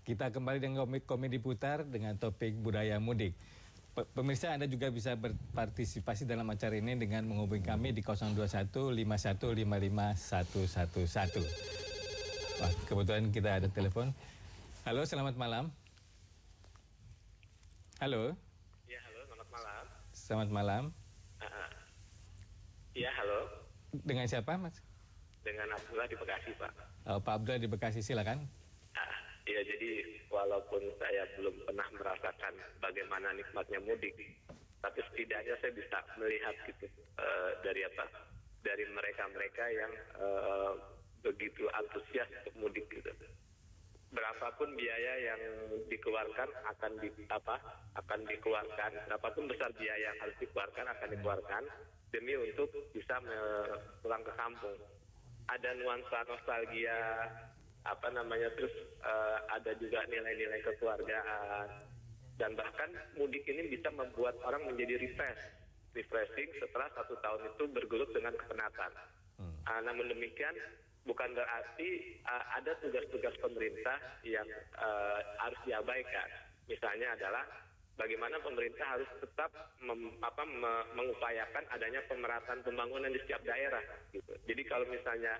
Kita kembali dengan komedi putar dengan topik budaya mudik. Pemirsa, Anda juga bisa berpartisipasi dalam acara ini dengan menghubungi kami di 021 5155 111. Wah, kebetulan kita ada telepon. Halo, selamat malam. Halo. Ya, halo, selamat malam. Selamat malam. Ya, halo. Dengan siapa, Mas? Dengan Abdullah di Bekasi, Pak. Pak Abdullah di Bekasi, silakan. Ya, jadi walaupun saya belum pernah merasakan bagaimana nikmatnya mudik, tapi setidaknya saya bisa melihat gitu dari mereka-mereka yang begitu antusias untuk mudik gitu. Berapapun biaya yang dikeluarkan akan dikeluarkan, berapapun besar biaya yang harus dikeluarkan akan dikeluarkan demi untuk bisa pulang ke kampung. Ada nuansa nostalgia, terus ada juga nilai-nilai kekeluargan, dan bahkan mudik ini bisa membuat orang menjadi refreshing setelah 1 tahun itu bergelut dengan kepenatan. Namun demikian bukan berarti ada tugas-tugas pemerintah yang harus diabaikan. Misalnya adalah bagaimana pemerintah harus tetap mengupayakan adanya pemerataan pembangunan di setiap daerah gitu. Jadi kalau misalnya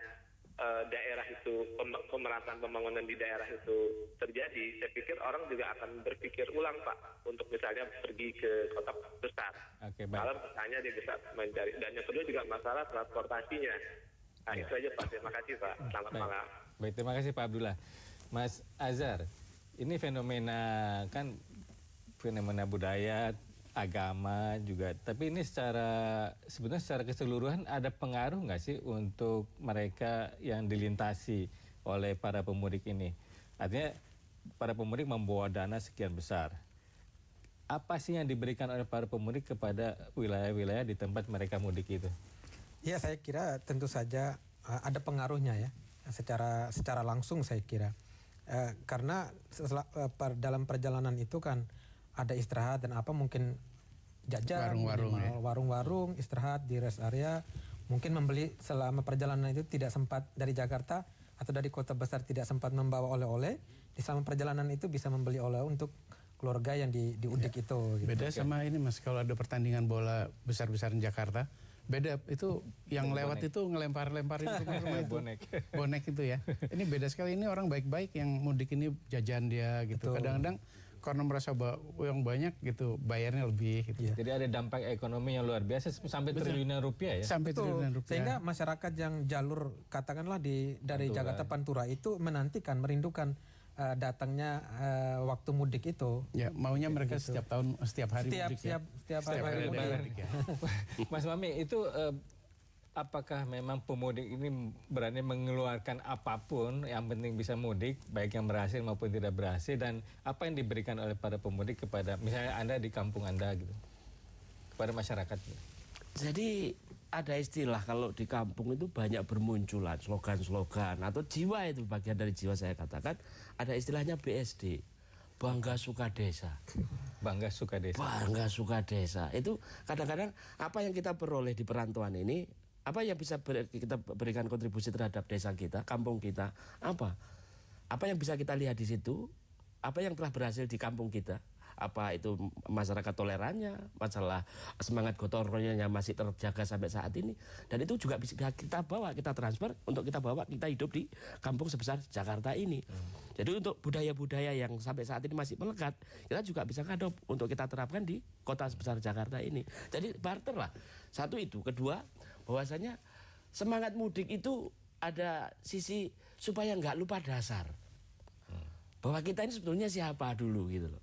daerah itu pemerataan pembangunan di daerah itu terjadi, saya pikir orang juga akan berpikir ulang, Pak, untuk misalnya pergi ke kota besar. Kalau misalnya dia bisa mencari, dan yang kedua juga masalah transportasinya. Nah, itu aja, Pak. Terima kasih, Pak. Selamat malam. Baik, terima kasih Pak Abdullah. Mas Azhar, ini fenomena budaya, agama juga, tapi ini sebenarnya secara keseluruhan ada pengaruh nggak sih untuk mereka yang dilintasi oleh para pemudik ini? Artinya para pemudik membawa dana sekian besar. Apa sih yang diberikan oleh para pemudik kepada wilayah-wilayah di tempat mereka mudik itu? Ya, saya kira tentu saja ada pengaruhnya ya, secara langsung saya kira. Karena dalam perjalanan itu kan ada istirahat dan mungkin jajan, warung-warung, istirahat di rest area, mungkin membeli selama perjalanan itu tidak sempat dari Jakarta atau dari kota besar tidak sempat membawa oleh-oleh, di selama perjalanan itu bisa membeli oleh-oleh untuk keluarga yang diudik itu. Gitu. Beda sama ini, Mas, kalau ada pertandingan bola besar-besaran Jakarta, beda itu yang lewat itu ngelempar-lemparin itu bonek itu ya. Ini beda sekali, ini orang baik-baik yang mudik ini jajan dia gitu. Kadang-kadang karena merasa yang banyak gitu bayarnya lebih gitu. Jadi ada dampak ekonomi yang luar biasa sampai triliunan rupiah ya. Sampai triliunan rupiah. Sehingga masyarakat yang jalur katakanlah dari Jakarta Pantura itu menantikan, merindukan datangnya waktu mudik itu. Ya, maunya mereka setiap tahun, setiap hari mudik ya. Setiap hari mudik ya. Mas Mami, itu apakah memang pemudik ini berani mengeluarkan apapun, yang penting bisa mudik, baik yang berhasil maupun tidak berhasil, dan apa yang diberikan oleh para pemudik kepada, misalnya Anda di kampung Anda gitu, kepada masyarakat? Jadi ada istilah kalau di kampung itu banyak bermunculan slogan-slogan atau jiwa, itu bagian dari jiwa saya katakan, ada istilahnya BSD, Bangga Suka Desa. Bangga Suka Desa. Bangga Suka Desa. Itu kadang-kadang apa yang kita peroleh di perantauan ini, apa yang bisa kita berikan kontribusi terhadap desa kita, kampung kita, apa yang bisa kita lihat di situ, apa yang telah berhasil di kampung kita, apa itu masyarakat tolerannya, masalah semangat gotong royongnya masih terjaga sampai saat ini, dan itu juga bisa kita bawa, kita transfer untuk kita bawa, kita hidup di kampung sebesar Jakarta ini. Jadi untuk budaya-budaya yang sampai saat ini masih melekat, kita juga bisa ngadop untuk kita terapkan di kota sebesar Jakarta ini. Jadi barter lah. Satu itu, kedua bahwasanya semangat mudik itu ada sisi supaya nggak lupa dasar, bahwa kita ini sebetulnya siapa dulu gitu loh.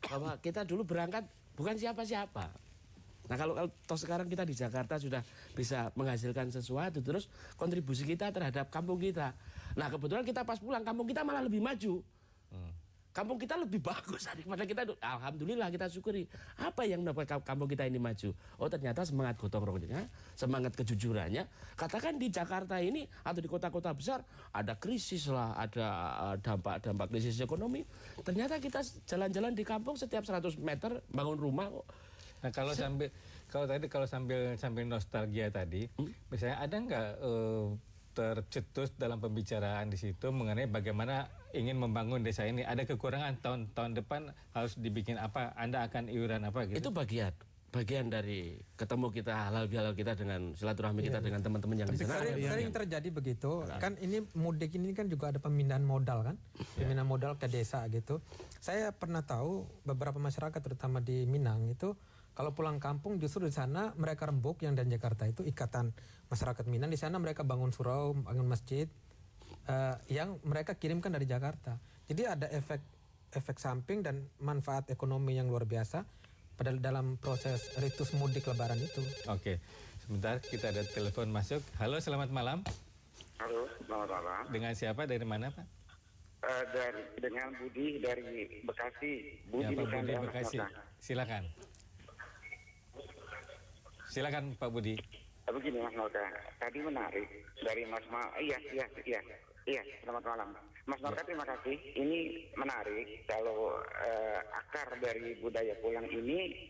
Bahwa kita dulu berangkat bukan siapa-siapa. Nah kalau toh sekarang kita di Jakarta sudah bisa menghasilkan sesuatu, terus kontribusi kita terhadap kampung kita. Nah kebetulan kita pas pulang, kampung kita malah lebih maju. Kampung kita lebih bagus daripada kita. Alhamdulillah, kita syukuri. Apa yang membuat kampung kita ini maju? Oh ternyata semangat gotong royongnya, semangat kejujurannya. Katakan di Jakarta ini atau di kota-kota besar ada krisis lah, ada dampak krisis ekonomi. Ternyata kita jalan-jalan di kampung setiap 100 meter bangun rumah. Nah kalau sambil nostalgia tadi, misalnya ada nggak tercetus dalam pembicaraan di situ mengenai bagaimana ingin membangun desa ini, ada kekurangan tahun depan harus dibikin apa, Anda akan iuran apa gitu? Itu bagian dari ketemu kita, halal bihalal kita dengan silaturahmi kita dengan teman-teman yang di sana. Sering terjadi begitu. Kan ini mudik ini kan juga ada pemindahan modal kan, pemindahan modal ke desa gitu. Saya pernah tahu beberapa masyarakat terutama di Minang itu kalau pulang kampung justru di sana mereka rembuk yang dan Jakarta itu ikatan masyarakat Minang di sana mereka bangun surau, bangun masjid yang mereka kirimkan dari Jakarta. Jadi ada efek samping dan manfaat ekonomi yang luar biasa pada dalam proses ritus mudik Lebaran itu. Oke, sebentar kita ada telepon masuk. Halo, selamat malam. Halo, selamat malam. Dengan siapa, dari mana Pak? Dengan Budi dari Bekasi. Ya, Pak Budi Bekasi. Silakan. Silakan Pak Budi. Begini Mas Norka, tadi menarik dari Mas Iya, selamat malam. Mas Norka, terima kasih. Ini menarik kalau akar dari budaya pulang ini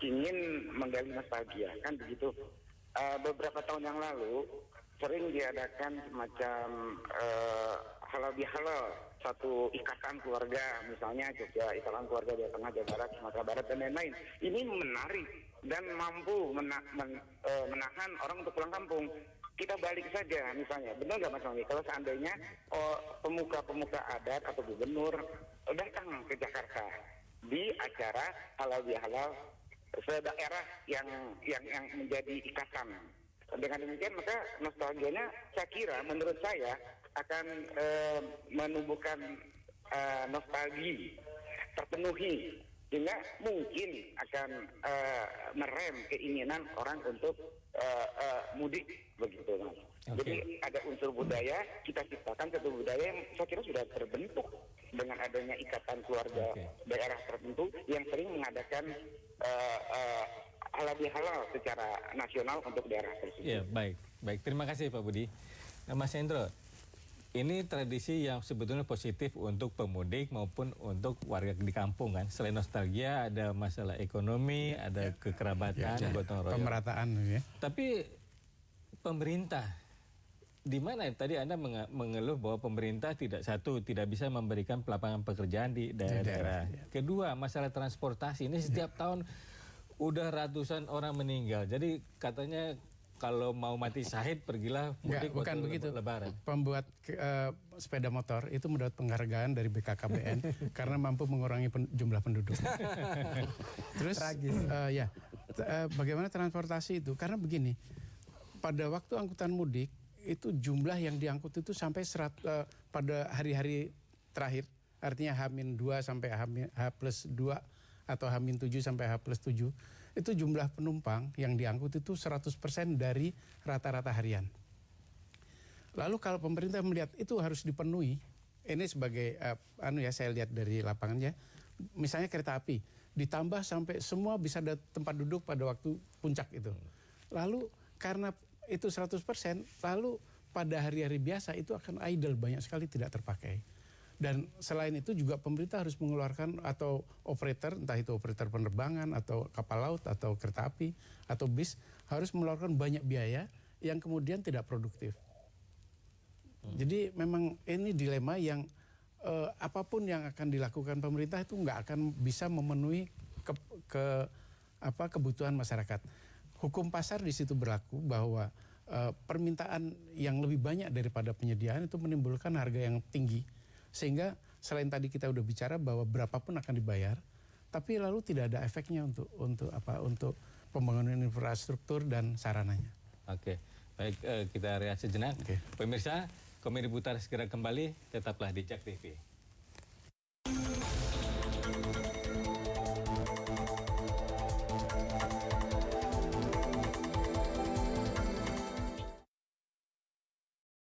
ingin menggali nostalgia, kan begitu. Beberapa tahun yang lalu sering diadakan semacam halal bihalal, satu ikatan keluarga, misalnya Jogja, ikatan keluarga Jawa Tengah, Jawa Barat, Sumatera Barat, dan lain-lain. Ini menarik dan mampu menahan orang untuk pulang kampung. Kita balik saja misalnya, benar nggak Mas Mami? Kalau seandainya pemuka-pemuka adat atau gubernur datang ke Jakarta di acara halal bihalal sedaerah yang menjadi ikatan. Dengan demikian maka nostalgianya saya kira menurut saya akan menumbuhkan nostalgia terpenuhi, sehingga mungkin akan merem keinginan orang untuk mudik begitu Mas. Okay. Jadi ada unsur budaya, kita ciptakan satu budaya yang saya kira sudah terbentuk dengan adanya ikatan keluarga daerah tertentu yang sering mengadakan halal bihalal secara nasional untuk daerah tersebut. Ya, baik. Terima kasih Pak Budi. Mas Hendro, ini tradisi yang sebetulnya positif untuk pemudik maupun untuk warga di kampung kan. Selain nostalgia, ada masalah ekonomi, ada kekerabatan, gotong royong, pemerataan ya. Tapi pemerintah, di mana tadi Anda mengeluh bahwa pemerintah tidak bisa memberikan pelapangan pekerjaan di daerah-daerah. Kedua, masalah transportasi ini setiap tahun udah ratusan orang meninggal. Jadi katanya kalau mau mati syahid pergilah mudik bukan begitu. Lebaran. Pembuat sepeda motor itu mendapat penghargaan dari BKKBN karena mampu mengurangi jumlah penduduk. Terus bagaimana transportasi itu? Karena begini, pada waktu angkutan mudik itu jumlah yang diangkut itu sampai pada hari-hari terakhir, artinya H-2 sampai H+2 atau H-7 sampai H+7, itu jumlah penumpang yang diangkut itu 100% dari rata-rata harian. Lalu kalau pemerintah melihat itu harus dipenuhi, ini sebagai saya lihat dari lapangannya, misalnya kereta api, ditambah sampai semua bisa ada tempat duduk pada waktu puncak itu. Lalu karena itu 100%, lalu pada hari-hari biasa itu akan idle, banyak sekali tidak terpakai. Dan selain itu juga pemerintah harus mengeluarkan atau operator, entah itu operator penerbangan atau kapal laut atau kereta api atau bis, harus mengeluarkan banyak biaya yang kemudian tidak produktif. Jadi memang ini dilema yang apapun yang akan dilakukan pemerintah itu nggak akan bisa memenuhi kebutuhan masyarakat. Hukum pasar di situ berlaku bahwa permintaan yang lebih banyak daripada penyediaan itu menimbulkan harga yang tinggi. Sehingga selain tadi kita udah bicara bahwa berapapun akan dibayar, tapi lalu tidak ada efeknya untuk pembangunan infrastruktur dan sarananya. Oke, baik, kita rehat sejenak. Pemirsa, Komedi Putar segera kembali, tetaplah di Jak TV.